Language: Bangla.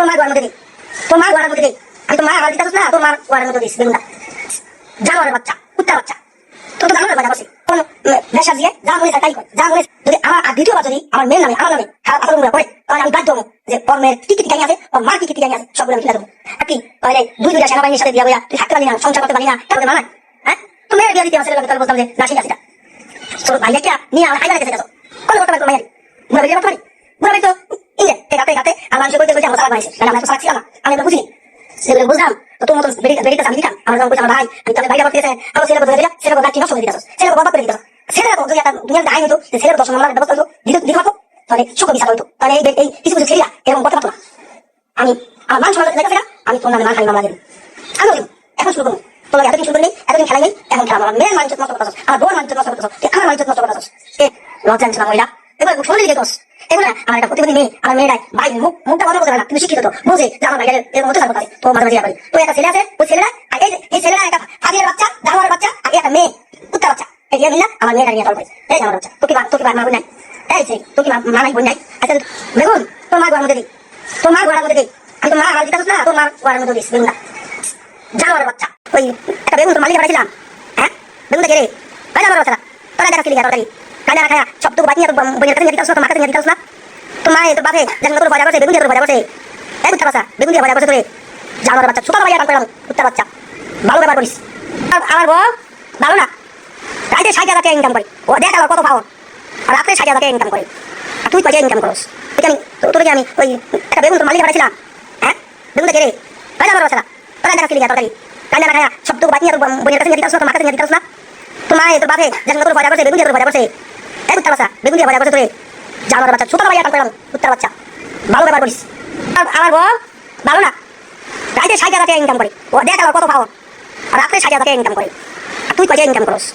তোমার ঘরের মধ্যে দিই, তোমার ঘরের মধ্যে দিই। আমি তো মা আবার দিতে না, তোমার ঘরের মধ্যে দিস বেগুনটা। জানোয়ারের বাচ্চা, কুত্তার বাচ্চা। তো তো জানোয়ারের বাচ্চা করছি কোন দেশা দিয়ে যা মনে তাই করে, যা মনে। যদি আমার দ্বিতীয়বার যদি আমার মেয়ের নামে আমার নামে খারাপ আচরণ করে তাহলে আমি বাধ্য হবো যে ওর মেয়ের কি কি কাহিনী আছে, ওর মার কি কি কাহিনী আছে সবগুলো আমি তুলে দেবো। কি তাহলে দুইটা সেনাবাহিনীর সাথে দিয়া বইয়া তুই থাকতে পারি না, সংসার করতে পারি না, কেমন মানায়? হ্যাঁ, তুমি মেয়ের বিয়ে দিতে আসলে তাহলে বলতাম যে না ঠিক আছে, তোর ভাইয়া কি নিয়ে আমার হাইলা গেছে কোন করতে পারি মাইয়ারি বুড়া বেরিয়ে করতে পারি। বুড়া বেরিয়ে তো ইয়ে গাতে গাতে আর মানুষ করতে করতে আমার সারা বানাইছে, আমরা তো সারা ছিলাম না, আমি এটা বুঝিনি। সেগুলো বুঝলাম তো তোর মতন বেরিয়ে আমি দিতাম। আমার যখন বলছি আমার ভাই আমি তাদের ভাইটা করতে গেছে আমার ছেলে বদলে দিলা, ছেলে বদলা কি নষ্ট করে দিতাস, ছেলে বদলা করে দিতাস। ছেলেরা তো যদি একটা দুনিয়ার দায় হতো যে ছেলের 10 মামলার ব্যবস্থা হতো দিতে পারতো, তাহলে সুখ বিচার হতো। তাহলে এই কিছু কিছু ছেলেরা এরকম করতে পারতো না। আমি আমার মান সমাজ লেগেছে না, আমি তোর নামে মান খালি মামলা দেবো। আমিও দেবো, এখন শুরু করবো। তোর এতদিন শুরু করিনি, এতদিন খেলাই নেই, এখন খেলা। আমার মেয়ের মানচিত নষ্ট করতেছ, আমার বোন মানচিত নষ্ট করতেছ, আমার মানচিত নষ্ট করতেছ। লজ্জা নিচ্ছে না মহিলা, এবার শরীর দিকে দোষ। এগুলো আমার একটা প্রতিদিন মেয়ে, আমার মেয়েটাই ভাই মুখটা কথা বলতে পারে না, কিন্তু শিক্ষিত তো বোঝে যে আমার ভাইয়ের এর মধ্যে থাকতে পারে। তো মাঝে মাঝে পারে তো একটা ছেলে আছে, ওই ছেলেরা এই ছেলেরা একটা ফাঁদের বাচ্চা, জানোয়ারের বাচ্চা, আর একটা মেয়ে কুত্তার বাচ্চা। এই দিয়ে মিললা আমার মেয়েটা নিয়ে চলবে। এই জানোয়ার বাচ্চা, তোকে মা বোন নাই, এই সেই তোকে মা নাই বোন নাই। আচ্ছা বেগুন তোর মার ঘরের মধ্যে দিই, তোর মার ঘরের মধ্যে দিই। আমি তো মা আবার দিতে না, তোর মার ঘরের মধ্যে দিস বেগুনটা। জানোয়ারের বাচ্চা, ওই একটা বেগুন তোর মালিকে পাঠাইছিলাম। হ্যাঁ, বেগুনটা কে রে? ভাই জানোয়ারের বাচ্চা তোরা দেখা কিলি তরকারি খাইনা খায়া সব তো বাকি তো বইয়ের কাছে দিতাস না, তোমার কাছে দিতাস না। তো মা তোর বাপে যেন তোর ভজা করছে, বেগুন দিয়ে তোর ভজা করছে। এই কুত্তা বাচ্চা, বেগুন দিয়ে ভজা করছে তোরে। জানোয়ারের বাচ্চা ছোট ভাইয়া কাম করলাম, কুত্তা বাচ্চা ভালো ব্যবহার করিস। আমার বউ ভালো না, রাইতে 60,000 টাকা ইনকাম করে, ও দেখ আবার কত পাওয়ার, আর রাত্রে 60,000 টাকা ইনকাম করে, আর তুই কয়টা ইনকাম করস? আমি তোকে আমি ওই একটা বেগুন তোর মালিকে পাঠাইছিলাম। হ্যাঁ, বেগুনটা কে রে? ভাই জানোয়ারের বাচ্চা তোরা দেখা কিলি তরকারি খাইনা খায়া সব তো বাকি বইয়ের কাছে দিতাস না, তোমার কাছে দিতাস না। তো মা তোর বাপে যেন তোর ভজা করছে, বেগুন দিয়ে তোর ভজা করছে। এই কুত্তা বাচ্চা, বেগুন দিয়ে ভজা করছে তোরে। জানোয়ারের বাচ্চা ছোট ভাইয়া কাম করলাম, কুত্তার বাচ্চা ভালো ব্যবহার করিস। আমার বউ ভালো না, রাইতে 60,000 টাকা ইনকাম করে, ও দেখ আবার কত পাওয়ার, আর রাত্রে 60,000 টাকা ইনকাম করে, আর তুই কয়টা ইনকাম করস?